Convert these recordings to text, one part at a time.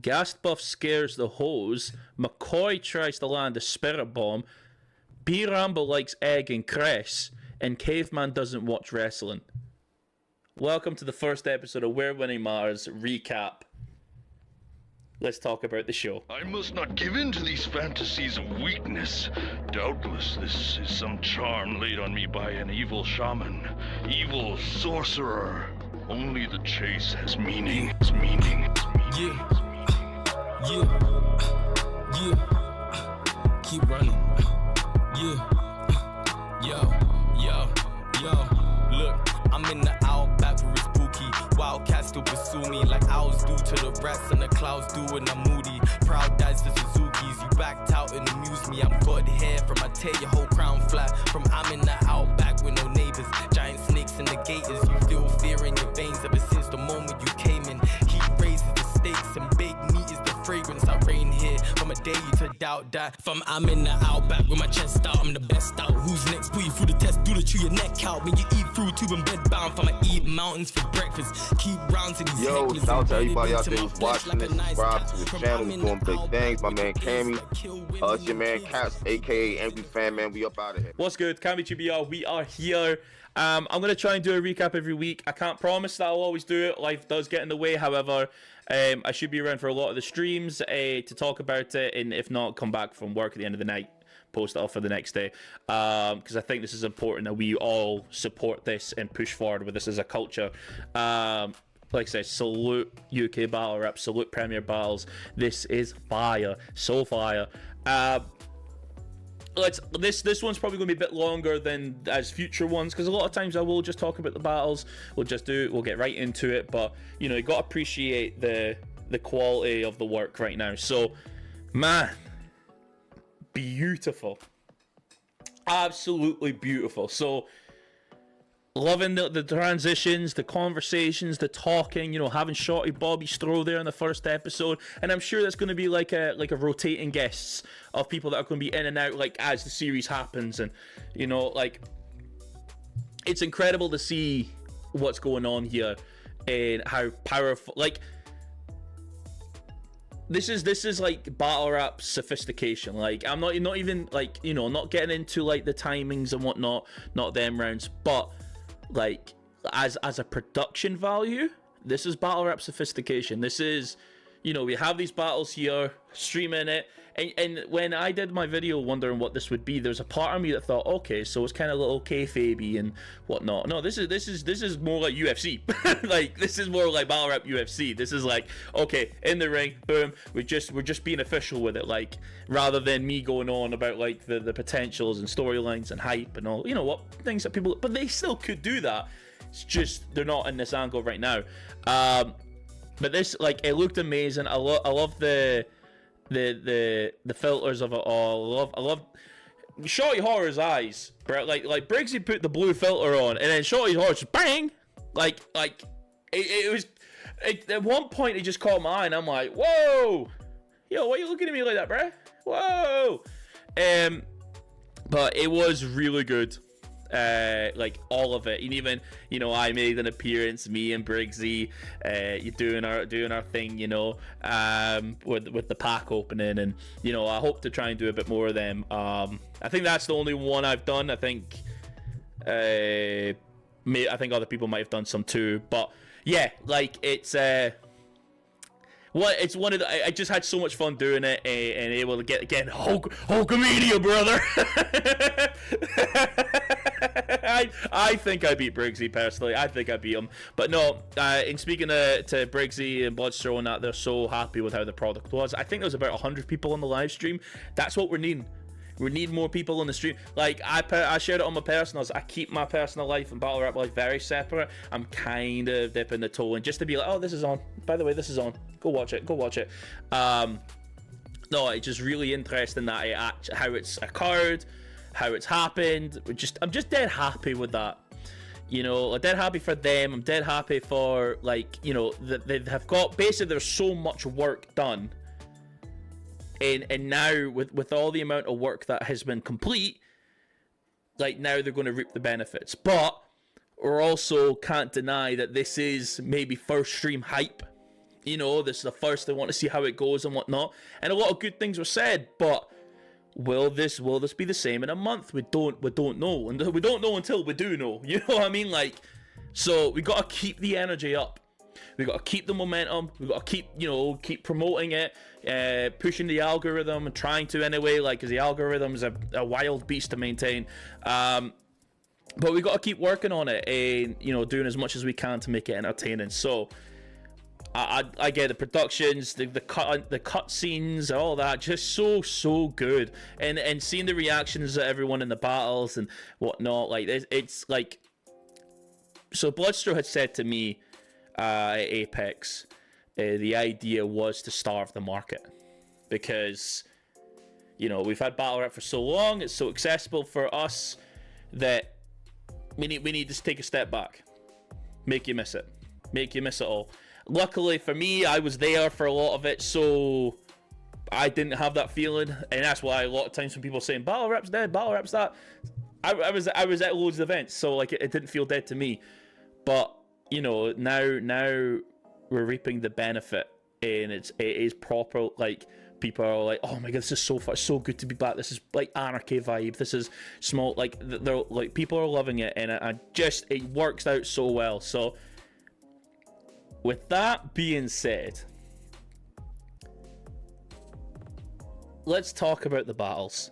Gastbuff scares the hose. McCoy tries to land a spirit bomb. B Rambo likes egg and cress. And Caveman doesn't watch wrestling. Welcome to the first episode of Where Winning Matters recap. Let's talk about the show. I must not give in to these fantasies of weakness. Doubtless this is some charm laid on me by an evil shaman, evil sorcerer. Only the chase has meaning. It's meaning. Yeah. Keep running. Yo. Look, I'm in the outback where it's spooky. Wildcats still pursue me like owls do to the rats and the clouds do when I'm moody. Proud dads to Suzukis. You backed out and amuse me. I'm good hair from I tear your whole crown flat. From I'm in the outback with no neighbors. Giant snakes and the gators. You feel fear in your veins ever since the moment you came in. Heat raises the stakes and big meat is the fragrance. I reign here from a day to doubt that. From I'm in the outback with my chest out. I'm the best out. Who's next? Put you through the test. Do to chew your neck out. When you eat through tube and bed bound. From I eat mountains for breakfast. Keep rounds in these Yo, shout out to everybody out there who's watching this, subscribe to the channel, he's doing big things. My man Cammy, it's your man Caps, aka Angry Fan Man. We up out of here. What's good, Cammygbr? We are here. I'm gonna try and do a recap every week. I can't promise that I'll always do it. Life does get in the way. However, I should be around for a lot of the streams to talk about it, and if not, come back from work at the end of the night, post it off for the next day, because I think this is important that we all support this and push forward with this as a culture. Like I said, salute UK Battle Rap, salute Premier Battles. This is fire, so fire. This one's probably going to be a bit longer than as future ones, because a lot of times I will just talk about the battles. We'll get right into it. But you know, you got to appreciate the quality of the work right now. So, man, beautiful, absolutely beautiful. So, loving the transitions, the conversations, the talking, you know, having Shorty Bobby Stroh there in the first episode, and I'm sure that's going to be like a rotating guests of people that are going to be in and out like as the series happens. And you know, like, it's incredible to see what's going on here and how powerful, like, this is like battle rap sophistication. Like, I'm not even like, you know, not getting into like the timings and whatnot, not them rounds, but like as a production value, this is battle rap sophistication. This is, you know, we have these battles here, streaming it, and when I did my video wondering what this would be, there's a part of me that thought, okay, so it's kind of a little kayfabe and whatnot. No, this is more like UFC. Like, this is more like battle rap UFC. This is like, okay, in the ring, boom, we're just being official with it, like, rather than me going on about like the potentials and storylines and hype and all, you know what, things that people, but they still could do that. It's just they're not in this angle right now. But this, like, it looked amazing. I love the filters of it all. I love Shorty Horror's eyes, bro. Like Briggsy put the blue filter on, and then Shorty Horror just bang. Like it was. At one point, it just caught my eye, and I'm like, whoa, yo, why are you looking at me like that, bro? Whoa. But it was really good. Like all of it, and even, you know, I made an appearance, me and Briggsy, you doing our thing, you know, with the pack opening, and you know, I hope to try and do a bit more of them. I think that's the only one I've done. I think other people might have done some too, but yeah, like it's one of the, I just had so much fun doing it, and able to get again Hulkamania, brother. I think I beat Briggsy personally. I think I beat him, but no. In speaking to Briggsy and Bloodstro and that, they're so happy with how the product was. I think there was about 100 people on the live stream. That's what we're needing. We need more people on the stream. Like, I shared it on my personals. I keep my personal life and battle rap life very separate. I'm kind of dipping the toe in just to be like, oh, this is on. By the way, this is on. Go watch it. No, it's just really interesting that how it's occurred, how it's happened. I'm just dead happy with that. You know, I'm dead happy for them. I'm dead happy for, like, you know, that they have got, basically there's so much work done. And now with all the amount of work that has been complete, like, now they're going to reap the benefits. But we're also can't deny that this is maybe first stream hype. you know, this is the first, they want to see how it goes and whatnot. And a lot of good things were said, but will this be the same in a month? We don't know, and we don't know until we do know. You know what I mean? Like, so we got to keep the energy up. We got to keep the momentum. We got to keep promoting it, pushing the algorithm and trying to anyway. Like, because the algorithm is a wild beast to maintain. But we got to keep working on it and, you know, doing as much as we can to make it entertaining. So I get the productions, the cut scenes, all that, just so good, and seeing the reactions of everyone in the battles and whatnot. Like, it's like, so Bloodstro had said to me at Apex, the idea was to starve the market, because, you know, we've had battle rap for so long, it's so accessible for us that we need to take a step back, make you miss it all. Luckily for me, I was there for a lot of it, so I didn't have that feeling, and that's why a lot of times when people are saying battle rap's dead, battle rap's that, I was at loads of events, so like it didn't feel dead to me. But you know, now we're reaping the benefit, and it is proper. Like, people are like, oh my god, this is so fun, so good to be back. This is like anarchy vibe. This is small. Like, they're like, people are loving it, and it works out so well. So with that being said, let's talk about the battles.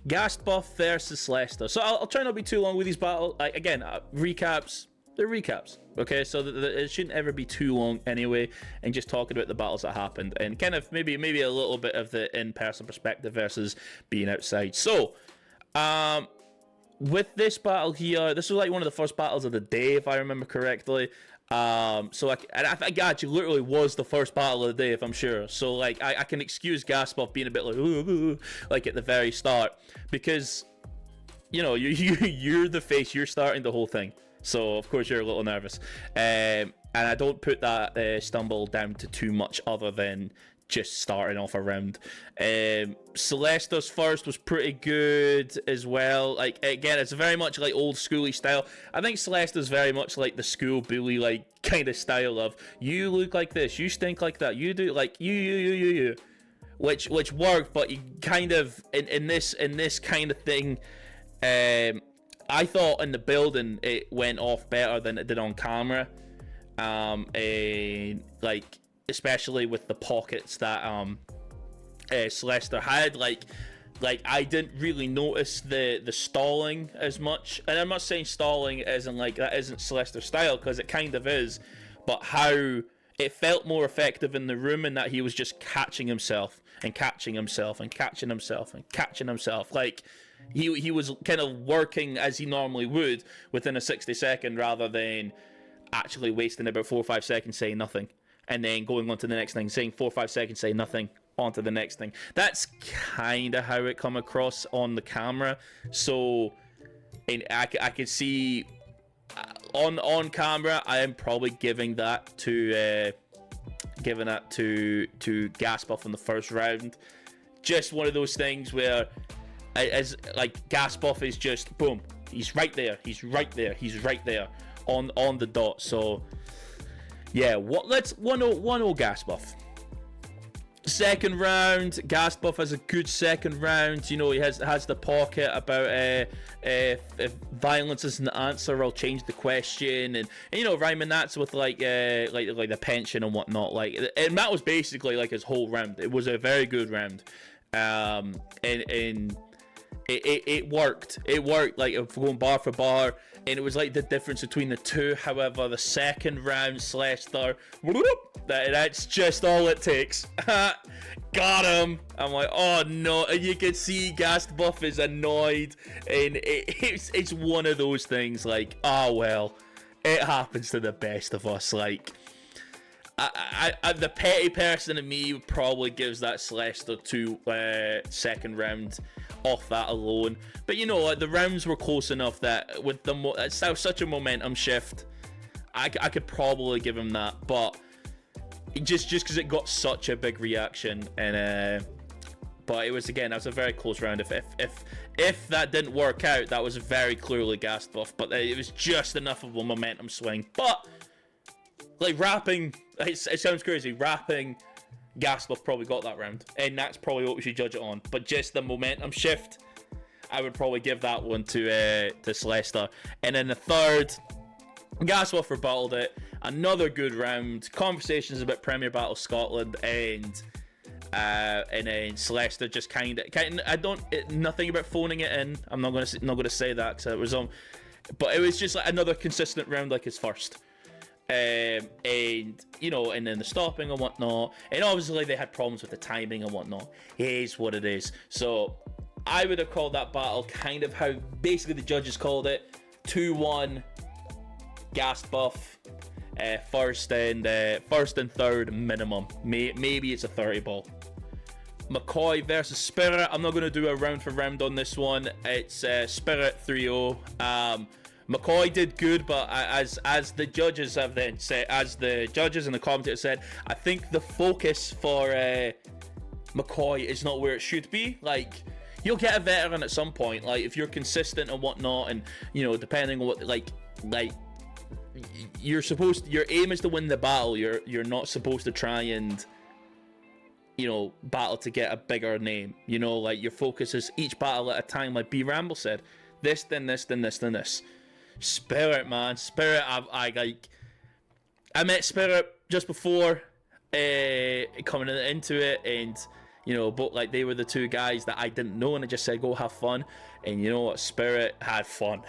Gasbuff versus Lester. So I'll try not to be too long with these battles. Like, again, recaps. They're recaps, okay? So it shouldn't ever be too long anyway, and just talking about the battles that happened, and kind of maybe a little bit of the in-person perspective versus being outside. So, with this battle here, this was like one of the first battles of the day, if I remember correctly. So I think actually literally was the first battle of the day, if I'm sure. So like I can excuse Gasbuff being a bit like ooh, like at the very start, because you know you're the face, you're starting the whole thing. So of course you're a little nervous, and I don't put that stumble down to too much other than just starting off a round. Celesta's first was pretty good as well. Like, again, it's very much like old schooly style. I think Celesta's very much like the school bully like kind of style of, you look like this, you stink like that, you do like you, which worked, but you kind of in this kind of thing. I thought in the building it went off better than it did on camera. And like, especially with the pockets that Celeste had, like I didn't really notice the stalling as much. And I'm not saying stalling as in like that isn't Celeste's style, because it kind of is, but how it felt more effective in the room, in that he was just catching himself and catching himself and catching himself and catching himself. Like, he was kind of working as he normally would within a 60-second, rather than actually wasting about 4 or 5 seconds saying nothing, and then going on to the next thing, saying 4 or 5 seconds, saying nothing, on to the next thing. That's kind of how it come across on the camera. So, and I could see on camera, I am probably giving that to Gasbuff in the first round. Just one of those things where, as like, Gasbuff is just boom, he's right there on the dot. So yeah, let's 1-0 Gasbuff. Second round, Gasbuff has a good second round. You know, he has the pocket about if violence isn't the answer, I'll change the question, and you know, rhyming that's with like the pension and whatnot. Like, and that was basically like his whole round. It was a very good round, and it worked. It worked, like, going bar for bar, and it was like the difference between the two. However, the second round, Celeste, that's just all it takes. Got him. I'm like, oh no. And you can see Gasbuff is annoyed, and it's one of those things like, oh well, it happens to the best of us. Like, I the petty person in me probably gives that Celeste to second round off that alone. But you know, like, the rounds were close enough that with it's such a momentum shift, I could probably give him that. But just because it got such a big reaction, and but it was, again, that was a very close round. If that didn't work out, that was very clearly Gasbuff, but it was just enough of a momentum swing. But like, rapping it sounds crazy. Rapping, Gasluff probably got that round, and that's probably what we should judge it on. But just the momentum shift, I would probably give that one to Celesta. And then the third, Gasluff rebutted it. Another good round. Conversations about Premier Battle Scotland, and then Celesta just kind of nothing about phoning it in. I'm not gonna say that because it was on, but it was just like another consistent round like his first. And you know, and then the stopping and whatnot, and obviously they had problems with the timing and whatnot. It is what it is. So I would have called that battle kind of how basically the judges called it: 2-1 gas buff, first and third minimum. Maybe it's a 30 ball. McCoy versus Spirit. I'm not going to do a round for round on this one. It's Spirit 3-0. McCoy did good, but as the judges have then said, as the judges and the commentators said, I think the focus for McCoy is not where it should be. Like, you'll get a veteran at some point, like if you're consistent and whatnot, and you know, depending on what like your aim is to win the battle. You're not supposed to try and, you know, battle to get a bigger name. You know, like your focus is each battle at a time. Like B Ramble said, this, then this, then this, then this. Spirit, man, Spirit. I met Spirit just before coming into it, and you know, but like they were the two guys that I didn't know, and I just said go have fun. And you know what, Spirit had fun.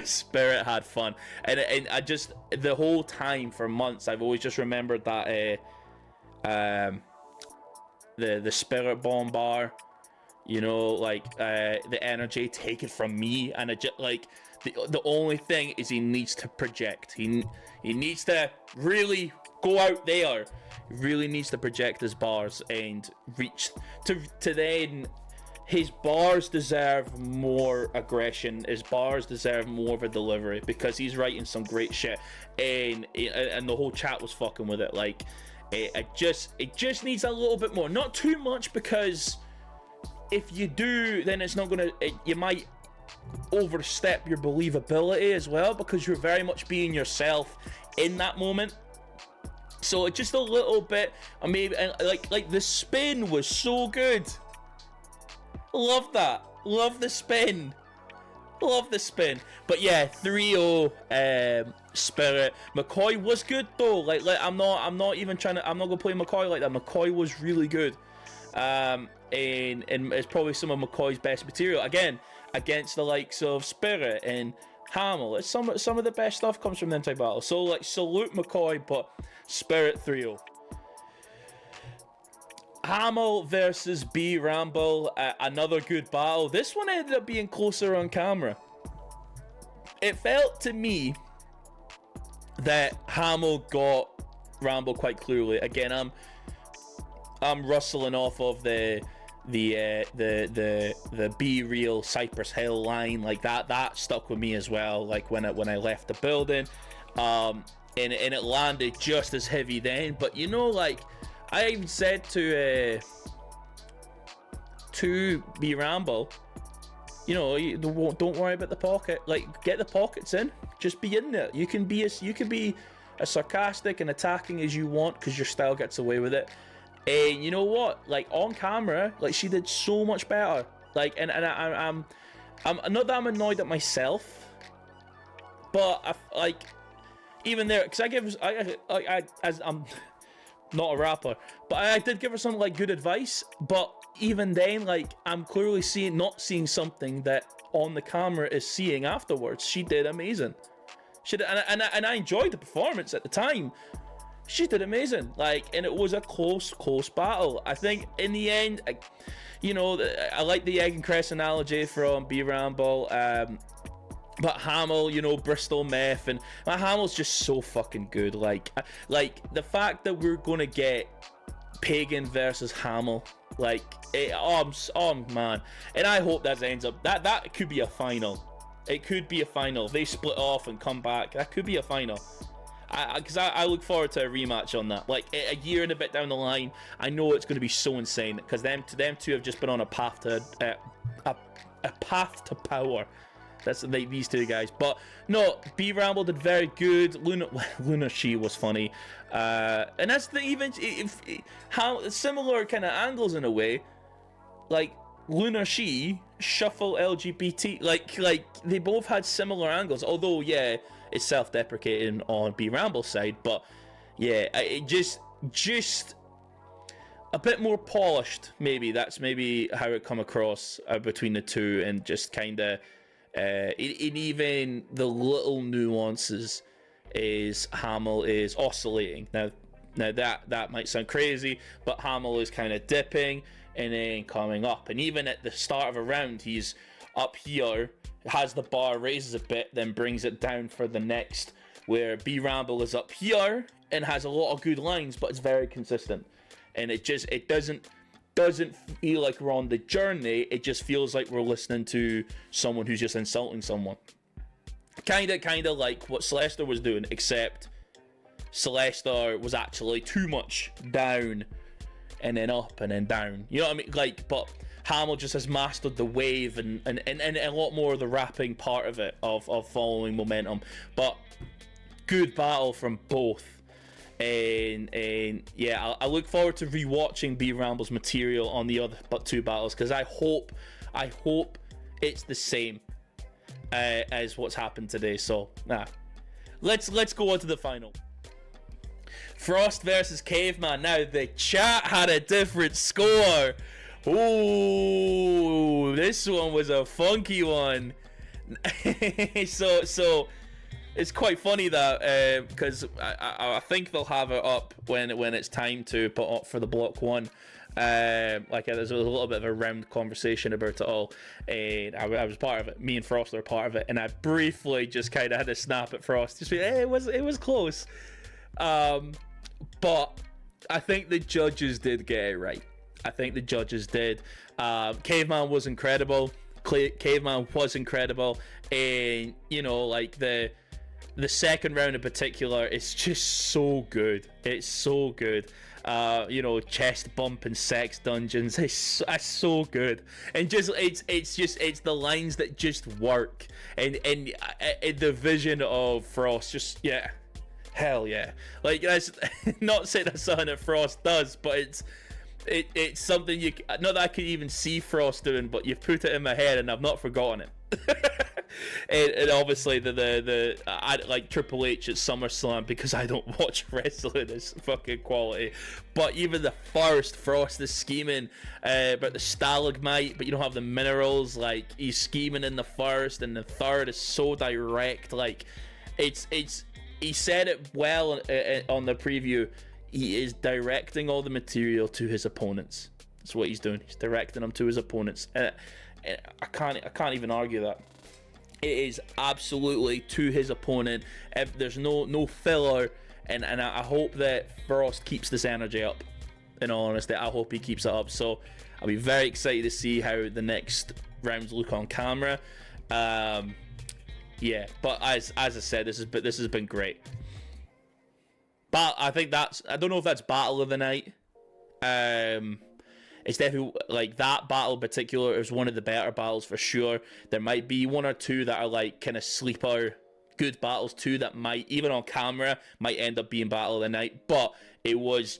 Spirit had fun, and I just, the whole time for months I've always just remembered that the Spirit bomb bar, you know, like the energy taken from me, and it just like the only thing is he needs to project. He needs to really go out there. He really needs to project his bars and reach to then. His bars deserve more aggression. His bars deserve more of a delivery, because he's writing some great shit, and the whole chat was fucking with it. Like, it just needs a little bit more, not too much, because if you do, then it's not gonna. You might overstep your believability as well, because you're very much being yourself in that moment. So just a little bit, maybe, like the spin was so good. Love that. Love the spin. Love the spin. But yeah, 3-0 Spirit. McCoy was good though. Like I'm not even trying to. I'm not gonna play McCoy like that. McCoy was really good. And it's probably some of McCoy's best material. Again, against the likes of Spirit and Hamill. It's some of the best stuff comes from them type battles. So like, salute McCoy, but Spirit 3-0. Hamill versus B Ramble, another good battle. This one ended up being closer on camera. It felt to me that Hamill got Ramble quite clearly. Again, I'm rustling off of the B Real Cypress Hill line, like that stuck with me as well. Like when I left the building, and it landed just as heavy then. But you know, like, I even said to B Ramble, you know, don't worry about the pocket. Like, get the pockets in. Just be in there. You can be as sarcastic and attacking as you want, because your style gets away with it. And you know what? Like, on camera, like, she did so much better. Like, and I'm not that I'm annoyed at myself, but like, even there, because I'm not a rapper, but I did give her some like good advice. But even then, like, I'm clearly not seeing something that on the camera is seeing afterwards. She did amazing. She did, and I enjoyed the performance at the time. She did amazing. Like, and it was a close battle. I think in the end, you know, I like the egg and cress analogy from B Ramble. But Hamill, you know, Bristol Meth, and Hamill's just so fucking good. Like the fact that we're gonna get Pagan versus Hamill, like, oh man, and I hope that ends up that could be a final. It could be a final. They split off and come back. That could be a final. Because I look forward to a rematch on that. Like, a year and a bit down the line, I know it's going to be so insane, because them two have just been on a path to power. That's like these two guys. But no, B Ramble did very good. Luna She was funny, and that's the even how similar kind of angles in a way. Like Luna She, Shuffle LGBT, like they both had similar angles. Although yeah, it's self-deprecating on B Ramble's side, but yeah, it just a bit more polished. Maybe that's maybe how it come across between the two, and just kind of. In even the little nuances is Hamill is oscillating. Now that might sound crazy, but Hamill is kind of dipping and then coming up. And even at the start of a round, he's up here, has the bar, raises a bit, then brings it down for the next, where B Ramble is up here and has a lot of good lines, but it's very consistent. And it doesn't feel like we're on the journey. It just feels like we're listening to someone who's just insulting someone. Kind of like what Celestar was doing, except Celestar was actually too much down and then up and then down. You know what I mean? Like, but Hamill just has mastered the wave and a lot more of the rapping part of it, of following momentum. But good battle from both. And yeah, I look forward to rewatching B Ramble's material on the other two battles, because I hope it's the same as what's happened today. So let's go on to the final. Frost versus Caveman. Now the chat had a different score. Ooh, this one was a funky one. so it's quite funny that because I think they'll have it up when it's time to put up for the block one. There's a little bit of a round conversation about it all, and I was part of it. Me and Frost are part of it, and I briefly just kind of had a snap at Frost, just be, hey, it was close. But I think the judges did get it right. I think the judges did. Caveman was incredible. Caveman was incredible, and like the second round in particular is just so good. It's so good. Chest bump and sex dungeons. It's so good. And just it's the lines that just work. And the vision of Frost, just yeah. Hell yeah. Like, that's not saying that's something that Frost does, but it's something not that I could even see Frost doing, but you've put it in my head and I've not forgotten it. and obviously I like Triple H at SummerSlam, because I don't watch wrestling, is fucking quality. But even the first, Frost is scheming about the stalagmite, but you don't have the minerals. Like, he's scheming in the first, and the third is so direct. Like, it's he said it well on the preview. He is directing all the material to his opponents. That's what he's doing. He's directing them to his opponents. And I can't even argue that. It is absolutely to his opponent. There's no filler, and I hope that Frost keeps this energy up. In all honesty, I hope he keeps it up. So I'll be very excited to see how the next rounds look on camera. Yeah, but as I said, this has been great. But I think I don't know if that's battle of the night. It's definitely, like, that battle in particular is one of the better battles for sure. There might be one or two that are like kind of sleeper good battles too, that might, even on camera, might end up being battle of the night. But it was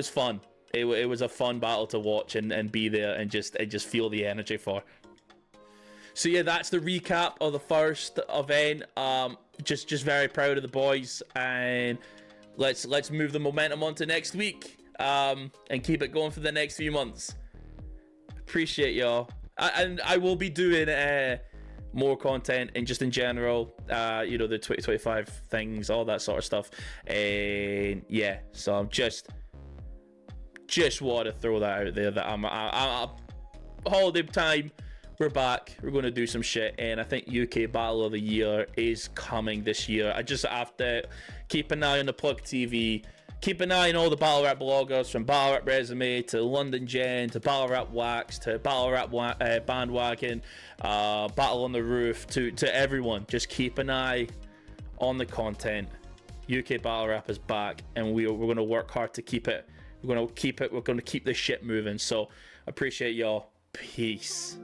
fun. It was a fun battle to watch and be there and just feel the energy for. So yeah, that's the recap of the first event. Just very proud of the boys, and let's move the momentum on to next week. And keep it going for the next few months. Appreciate y'all. And I will be doing more content and just in general, the 2025 things, all that sort of stuff. And yeah, so I'm just want to throw that out there, that I'm holiday time. We're back. We're going to do some shit, and I think UK Battle of the Year is coming this year. I just have to keep an eye on the Plug TV. Keep an eye on all the Battle Rap bloggers, from Battle Rap Resume to London Gen to Battle Rap Wax to Battle Rap Bandwagon, Battle on the Roof, to everyone. Just keep an eye on the content. UK Battle Rap is back, and we're going to work hard to keep it. We're going to keep this shit moving. So appreciate y'all. Peace.